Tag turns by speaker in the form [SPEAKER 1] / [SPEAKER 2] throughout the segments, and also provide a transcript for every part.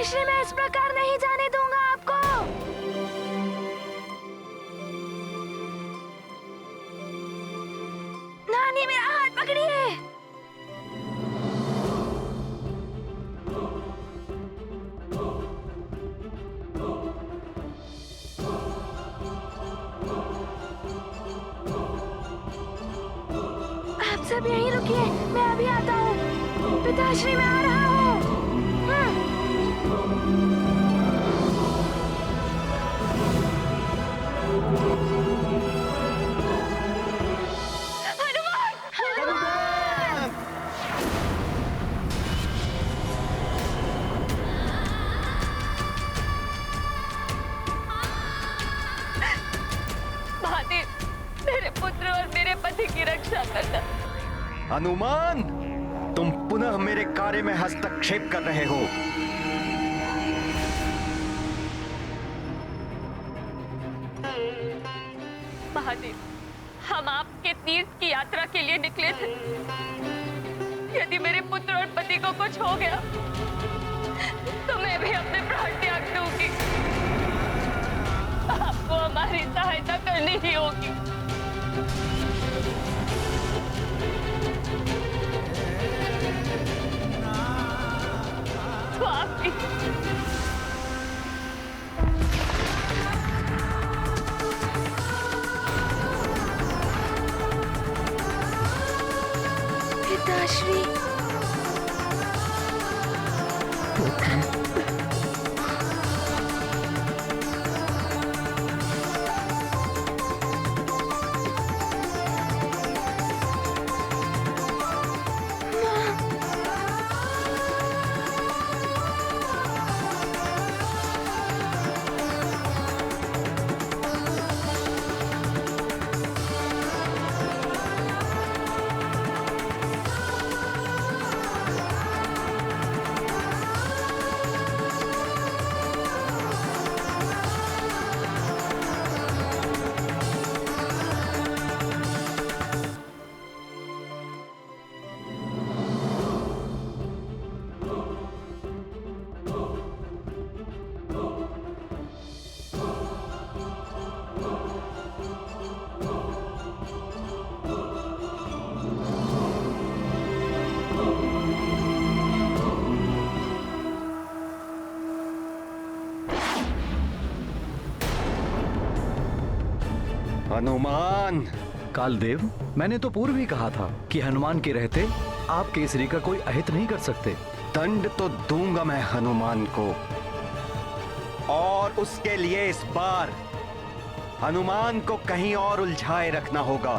[SPEAKER 1] पिताश्री, मैं इस प्रकार नहीं जाने दूंगा आपको। नानी, मेरा हाथ पकड़िए। आप सब यहीं रुकिए, मैं अभी आता हूँ। पिताश्री, मैं आ रहा हूँ। हनुमान! हनुमान!
[SPEAKER 2] महादेव, मेरे पुत्र और मेरे पति की रक्षा करना।
[SPEAKER 3] हनुमान, तुम पुनः मेरे कार्य में हस्तक्षेप कर रहे हो।
[SPEAKER 2] महादेव, हम आपके तीर्थ की यात्रा के लिए निकले थे। यदि मेरे पुत्र और पति को कुछ हो गया तो मैं भी अपने प्राण त्याग दूंगी। आपको हमारी सहायता करनी ही होगी। तो आप भी
[SPEAKER 1] पिताश्री,
[SPEAKER 3] हनुमान!
[SPEAKER 4] कालदेव, मैंने तो पूर्व ही कहा था कि हनुमान के रहते आप केसरी का कोई अहित नहीं कर सकते।
[SPEAKER 3] दंड तो दूंगा मैं हनुमान को, और उसके लिए इस बार हनुमान को कहीं और उलझाए रखना होगा।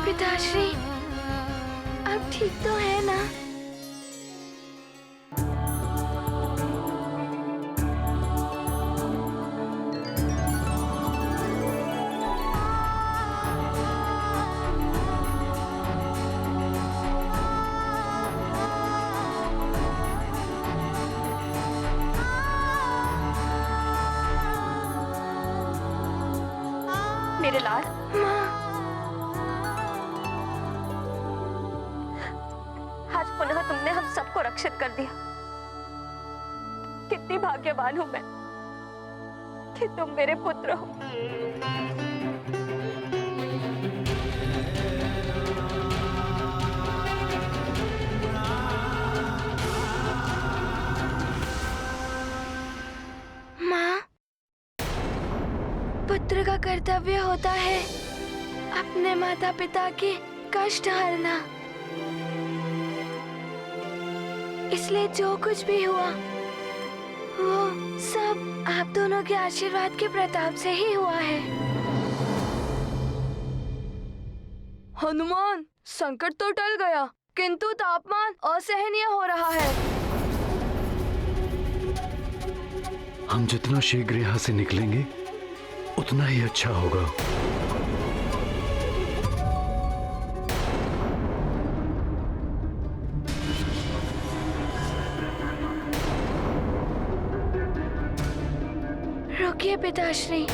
[SPEAKER 1] पिताश्री, आप ठीक तो है ना?
[SPEAKER 2] मेरे लाल, आज पुनः तुमने हम सबको रक्षित कर दिया। कितनी भाग्यवान हूं मैं कि तुम मेरे पुत्र हो।
[SPEAKER 1] माँ, पुत्र का कर्तव्य होता है अपने माता पिता के कष्ट हरना। इसलिए जो कुछ भी हुआ वो सब आप दोनों के आशीर्वाद के प्रताप से ही हुआ है।
[SPEAKER 5] हनुमान, संकट तो टल गया, किंतु तापमान असहनीय हो रहा है।
[SPEAKER 4] हम जितना शीघ्र यहाँ से निकलेंगे उतना ही अच्छा होगा।
[SPEAKER 1] रुकिए पिताश्री,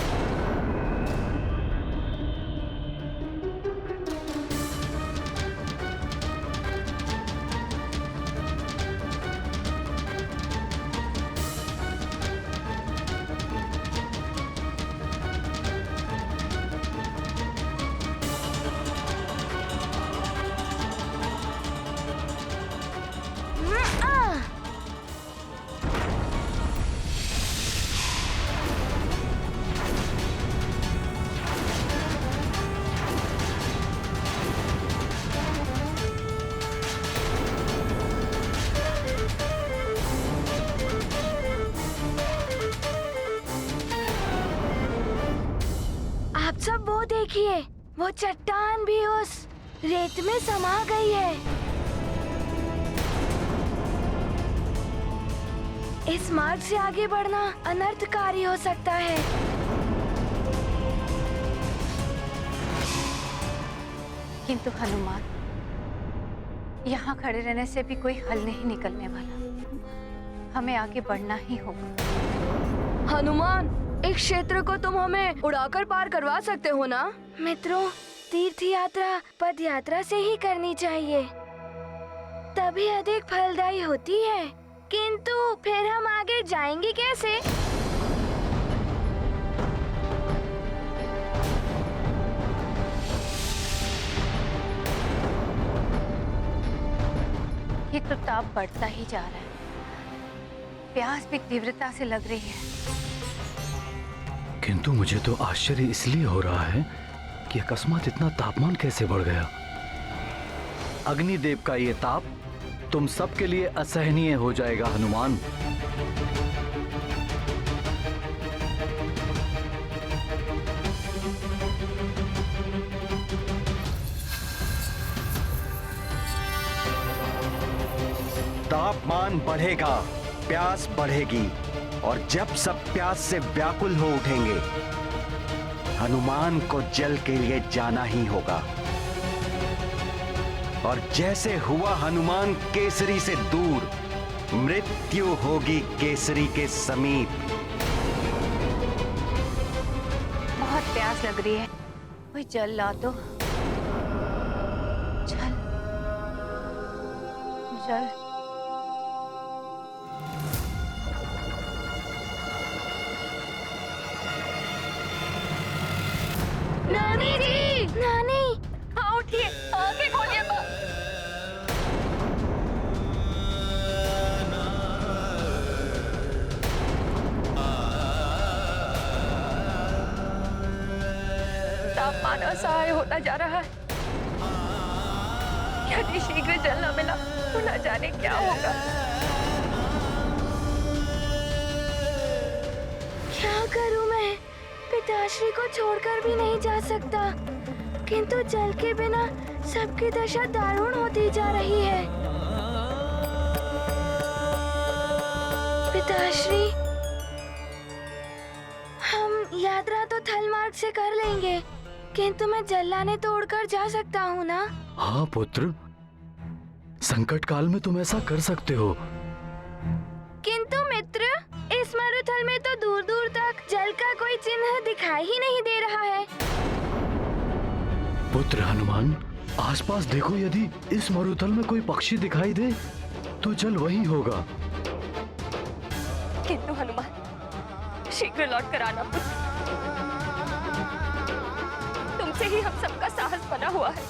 [SPEAKER 1] देखिए, वो चट्टान भी उस रेत में समा गई है। इस मार्ग से आगे बढ़ना अनर्थकारी हो सकता है।
[SPEAKER 6] किंतु हनुमान, यहाँ खड़े रहने से भी कोई हल नहीं निकलने वाला। हमें आगे बढ़ना ही होगा।
[SPEAKER 5] हनुमान, इस क्षेत्र को तुम हमें उड़ाकर पार करवा सकते हो ना?
[SPEAKER 1] मित्रों, तीर्थ यात्रा पद यात्रा से ही करनी चाहिए, तभी अधिक फलदायी होती है। किंतु फिर हम आगे जाएंगे कैसे?
[SPEAKER 6] ये तो ताप बढ़ता ही जा रहा है। प्यास भी तीव्रता से लग रही है।
[SPEAKER 4] किंतु मुझे तो आश्चर्य इसलिए हो रहा है कि अकस्मात इतना तापमान कैसे बढ़ गया। अग्निदेव का ये ताप तुम सबके लिए असहनीय हो जाएगा हनुमान।
[SPEAKER 3] तापमान बढ़ेगा, प्यास बढ़ेगी, और जब सब प्यास से व्याकुल हो उठेंगे, हनुमान को जल के लिए जाना ही होगा। और जैसे हुआ हनुमान केसरी से दूर, मृत्यु होगी केसरी के समीप।
[SPEAKER 6] बहुत प्यास लग रही है, कोई जल ला दो। जल, जल।
[SPEAKER 1] नानी जी, नानी,
[SPEAKER 2] हाँ उठिए, आगे खोलिए। तापमान असहाय होता जा रहा है। यदि शीघ्र जल न मिला तो न जाने क्या होगा।
[SPEAKER 1] क्या करूं मैं? पिताश्री को छोड़कर भी नहीं जा सकता, किंतु जल के बिना सबकी दशा दारुण होती जा रही है। पिताश्री, हम यात्रा तो थल मार्ग से कर लेंगे, किंतु मैं जल लाने तो उड़कर जा सकता हूँ ना?
[SPEAKER 4] हाँ पुत्र, संकट काल में तुम ऐसा कर सकते हो।
[SPEAKER 1] किंतु मित्र, इस मरुथल में तो दूर दूर तक जल का कोई चिन्ह दिखाई ही नहीं दे रहा है।
[SPEAKER 4] पुत्र हनुमान, आसपास देखो, यदि इस मरुथल में कोई पक्षी दिखाई दे तो जल वही होगा।
[SPEAKER 2] किंतु हनुमान, शीघ्र लौट कर आना पुत्र। तुमसे ही हम सबका साहस बना हुआ है।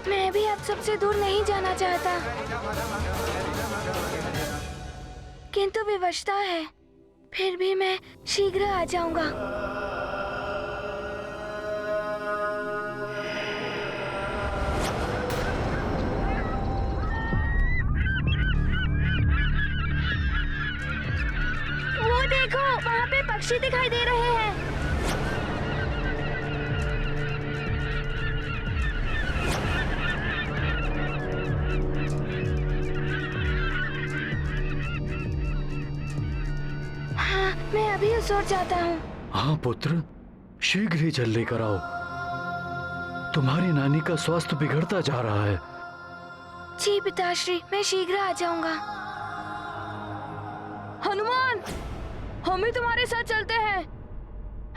[SPEAKER 1] मैं भी अब सबसे दूर नहीं जाना चाहता, किंतु विवशता है। फिर भी मैं शीघ्र आ जाऊंगा। वो देखो, वहाँ पे पक्षी दिखाई दे रहे हैं। हाँ, मैं अभी उस ओर जाता हूँ।
[SPEAKER 4] हाँ पुत्र, शीघ्र ही जल लेकर आओ। तुम्हारी नानी का स्वास्थ्य बिगड़ता जा रहा है।
[SPEAKER 1] जी पिताश्री, मैं शीघ्र आ जाऊंगा।
[SPEAKER 5] हनुमान, हम भी तुम्हारे साथ चलते हैं।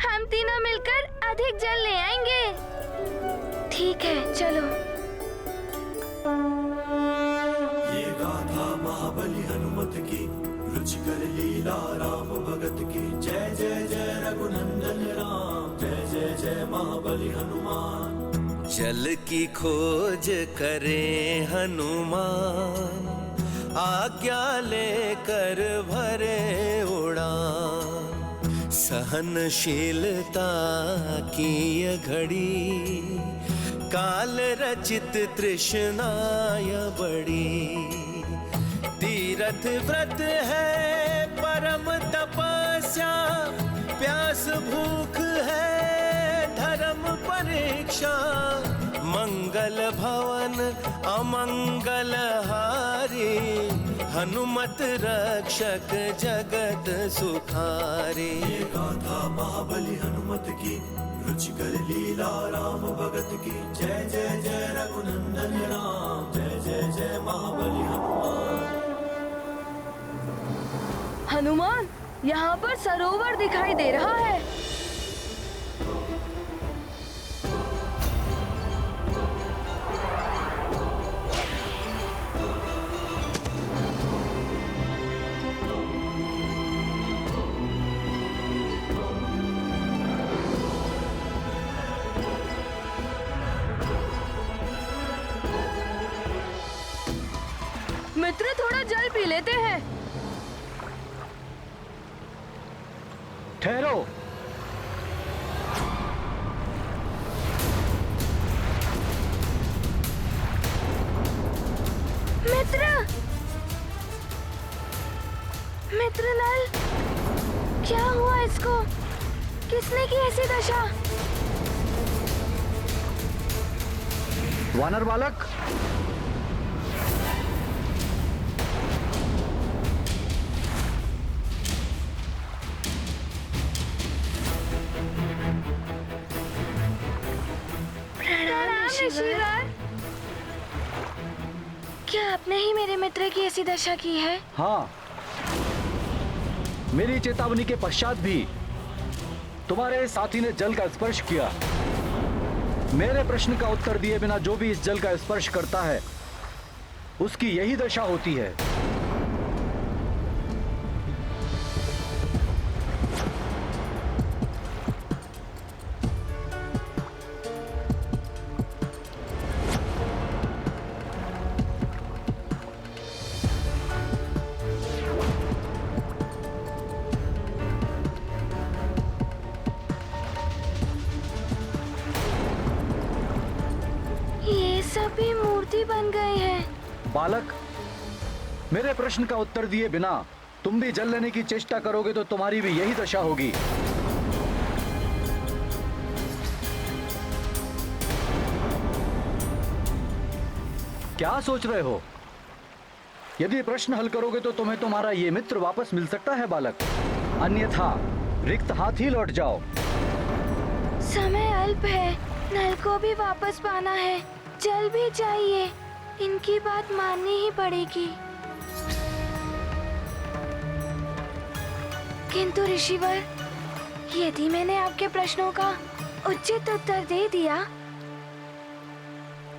[SPEAKER 1] हम तीनों मिलकर अधिक जल ले आएंगे। ठीक है, चलो।
[SPEAKER 7] ये गाथा महाबली हनुमत की, रुचिकर लीला राम भगत की। जय जय जय रघुनंदन राम, जय जय जय महाबली हनुमान।
[SPEAKER 8] जल की खोज करे हनुमान, आज्ञा लेकर भरे उड़ान। सहनशीलता की ये घड़ी, काल रचित तृष्णाय बड़ी। तीरथ व्रत है परम तपस्या, प्यास भूख है धर्म परीक्षा। रक्षा, मंगल भवन अमंगल हारी, हनुमत रक्षक जगत सुखारी।
[SPEAKER 7] ये गाथा महाबली हनुमत की, रुचिकर लीला राम भगत की। जय जय जय रघुनंदन राम, जय जय जय महाबली हनुमान।
[SPEAKER 5] हनुमान, यहाँ पर सरोवर दिखाई दे रहा है। मित्र, थोड़ा जल पी लेते हैं।
[SPEAKER 4] ठहरो।
[SPEAKER 1] मित्र, मित्र नल, क्या हुआ इसको? किसने की ऐसी दशा?
[SPEAKER 4] वानर बालक,
[SPEAKER 1] ऋषिवर, क्या आपने ही मेरे मित्र की ऐसी दशा की है?
[SPEAKER 4] हाँ, मेरी चेतावनी के पश्चात भी तुम्हारे साथी ने जल का स्पर्श किया। मेरे प्रश्न का उत्तर दिए बिना जो भी इस जल का स्पर्श करता है, उसकी यही दशा होती है।
[SPEAKER 1] सभी मूर्ति बन गए हैं।
[SPEAKER 4] बालक, मेरे प्रश्न का उत्तर दिए बिना तुम भी जल लेने की चेष्टा करोगे तो तुम्हारी भी यही दशा होगी। क्या सोच रहे हो? यदि प्रश्न हल करोगे तो तुम्हें तुम्हारा ये मित्र वापस मिल सकता है बालक, अन्यथा रिक्त हाथ ही लौट जाओ।
[SPEAKER 1] समय अल्प है, नल को भी वापस पाना है, जल भी चाहिए, इनकी बात माननी ही पड़ेगी। किंतु ऋषिवर, यदि मैंने आपके प्रश्नों का उचित उत्तर दे दिया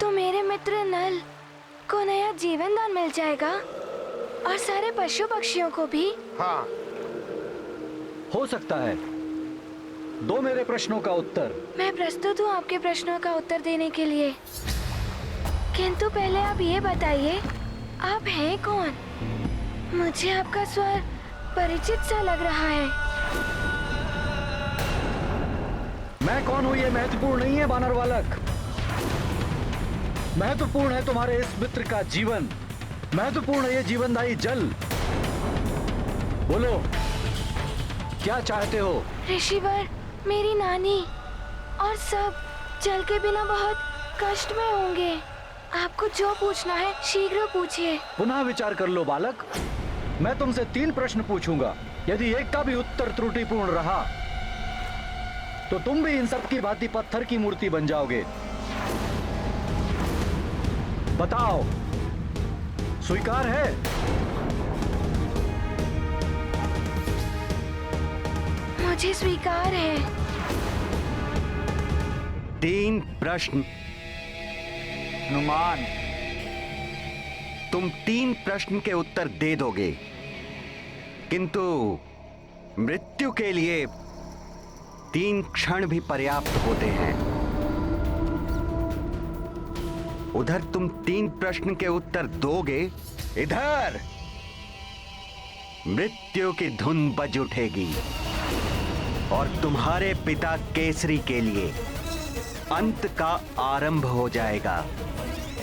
[SPEAKER 1] तो मेरे मित्र नल को नया जीवन दान मिल जाएगा और सारे पशु पक्षियों को भी।
[SPEAKER 3] हाँ,
[SPEAKER 4] हो सकता है। दो मेरे प्रश्नों का उत्तर।
[SPEAKER 1] मैं प्रस्तुत हूँ आपके प्रश्नों का उत्तर देने के लिए, किंतु पहले आप ये बताइए, आप हैं कौन? मुझे आपका स्वर परिचित सा लग रहा है।
[SPEAKER 4] मैं कौन हूं ये महत्वपूर्ण नहीं है बानर बालक। महत्वपूर्ण है तुम्हारे इस मित्र का जीवन, महत्वपूर्ण है ये जीवनदायी जल। बोलो, क्या चाहते हो?
[SPEAKER 1] ऋषिवर, मेरी नानी और सब जल के बिना बहुत कष्ट में होंगे। आपको जो पूछना है शीघ्र पूछिए।
[SPEAKER 4] पुनः विचार कर लो बालक। मैं तुमसे 3 प्रश्न पूछूंगा, यदि एक का भी उत्तर त्रुटिपूर्ण रहा तो तुम भी इन सब की भांति पत्थर की मूर्ति बन जाओगे। बताओ, स्वीकार है?
[SPEAKER 1] मुझे स्वीकार है।
[SPEAKER 3] 3 प्रश्न।
[SPEAKER 4] हनुमान,
[SPEAKER 3] तुम 3 प्रश्न के उत्तर दे दोगे, किंतु मृत्यु के लिए 3 क्षण भी पर्याप्त होते हैं। उधर तुम 3 प्रश्न के उत्तर दोगे, इधर मृत्यु की धुन बज उठेगी और तुम्हारे पिता केसरी के लिए अंत का आरंभ हो जाएगा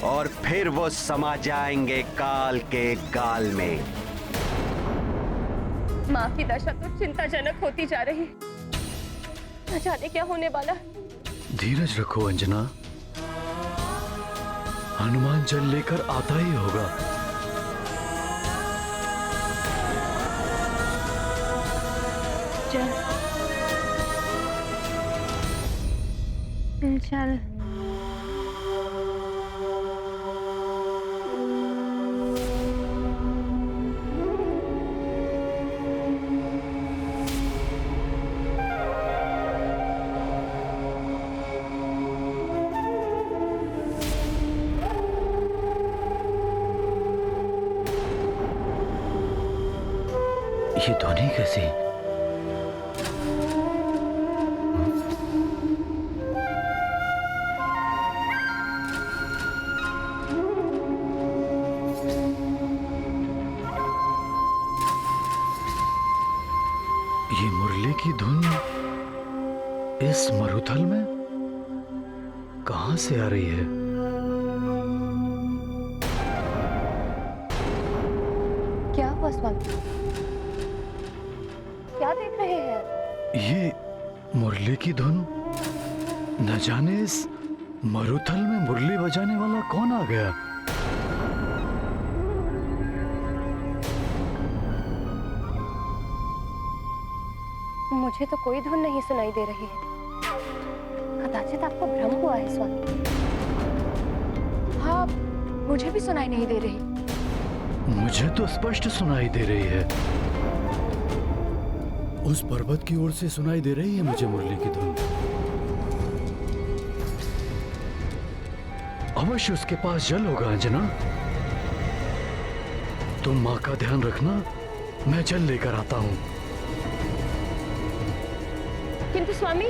[SPEAKER 3] और फिर वो समा जाएंगे काल के गाल में।
[SPEAKER 2] माँ की दशा तो चिंताजनक होती जा रही, न जाने क्या होने वाला।
[SPEAKER 4] धीरज रखो अंजना, हनुमान जल लेकर आता ही होगा।
[SPEAKER 6] चल चल।
[SPEAKER 4] ये ध्वनि कैसी? ये मुरली की धुन इस मरुथल में कहां से आ रही है?
[SPEAKER 6] क्या हुआ स्वामी? क्या देख रहे हैं?
[SPEAKER 4] ये मुरली की धुन, न जाने इस मरुथल में मुरली बजाने वाला कौन आ गया?
[SPEAKER 6] मुझे तो कोई धुन नहीं सुनाई दे रही है। कदाचित आपको भ्रम हुआ है स्वामी।
[SPEAKER 5] हाँ, मुझे भी सुनाई नहीं दे रही।
[SPEAKER 4] मुझे तो स्पष्ट सुनाई दे रही है। उस पर्वत की ओर से सुनाई दे रही है मुझे मुरली की धुन। अवश्य उसके पास जल होगा अंजना। तुम मां का ध्यान रखना, मैं जल लेकर आता हूं।
[SPEAKER 6] किंतु स्वामी,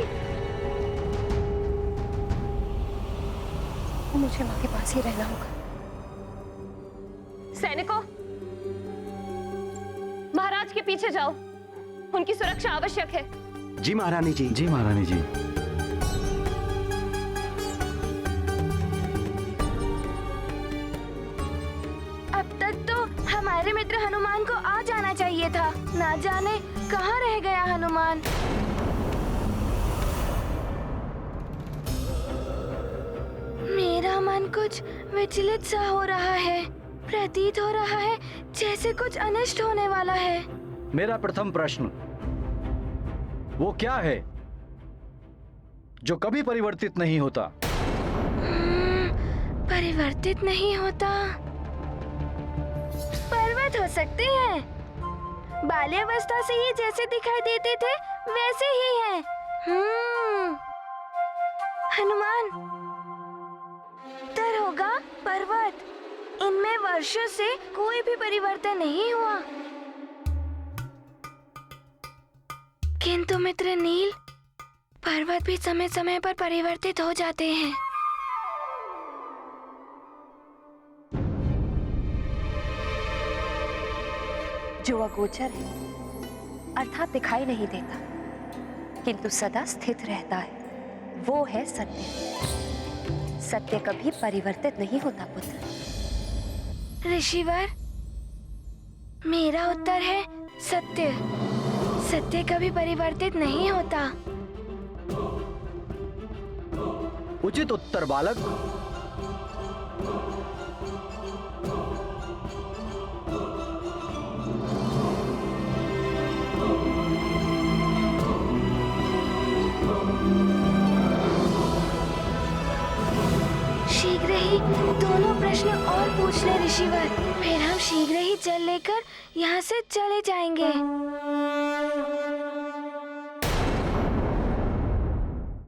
[SPEAKER 6] मुझे मां के पास ही रहना होगा।
[SPEAKER 2] सैनिकों, महाराज के पीछे जाओ, उनकी सुरक्षा आवश्यक है।
[SPEAKER 3] जी महारानी जी।
[SPEAKER 4] जी महारानी जी।
[SPEAKER 1] अब तक तो हमारे मित्र हनुमान को आ जाना चाहिए था। ना जाने कहाँ रह गया हनुमान। मेरा मन कुछ विचलित सा हो रहा है। प्रतीत हो रहा है जैसे कुछ अनिष्ट होने वाला है।
[SPEAKER 4] मेरा प्रथम प्रश्न, वो क्या है जो कभी परिवर्तित नहीं होता?
[SPEAKER 1] परिवर्तित नहीं होता? पर्वत हो सकते हैं। बाल्यावस्था से ये जैसे दिखाई देते थे वैसे ही हैं। हनुमान उत्तर होगा पर्वत। इनमें वर्षों से कोई भी परिवर्तन नहीं हुआ। किंतु मित्र नील, पर्वत भी समय समय पर परिवर्तित हो जाते हैं।
[SPEAKER 6] जो अगोचर है, अर्थात दिखाई नहीं देता, किंतु सदा स्थित रहता है, वो है सत्य। सत्य कभी परिवर्तित नहीं होता पुत्र।
[SPEAKER 1] ऋषिवर, मेरा उत्तर है सत्य। सत्य कभी परिवर्तित नहीं होता।
[SPEAKER 4] उचित उत्तर बालक।
[SPEAKER 1] शीघ्र ही दोनों प्रश्न और पूछ ले ऋषिवर, फिर हम शीघ्र ही जल लेकर यहाँ से चले जाएंगे।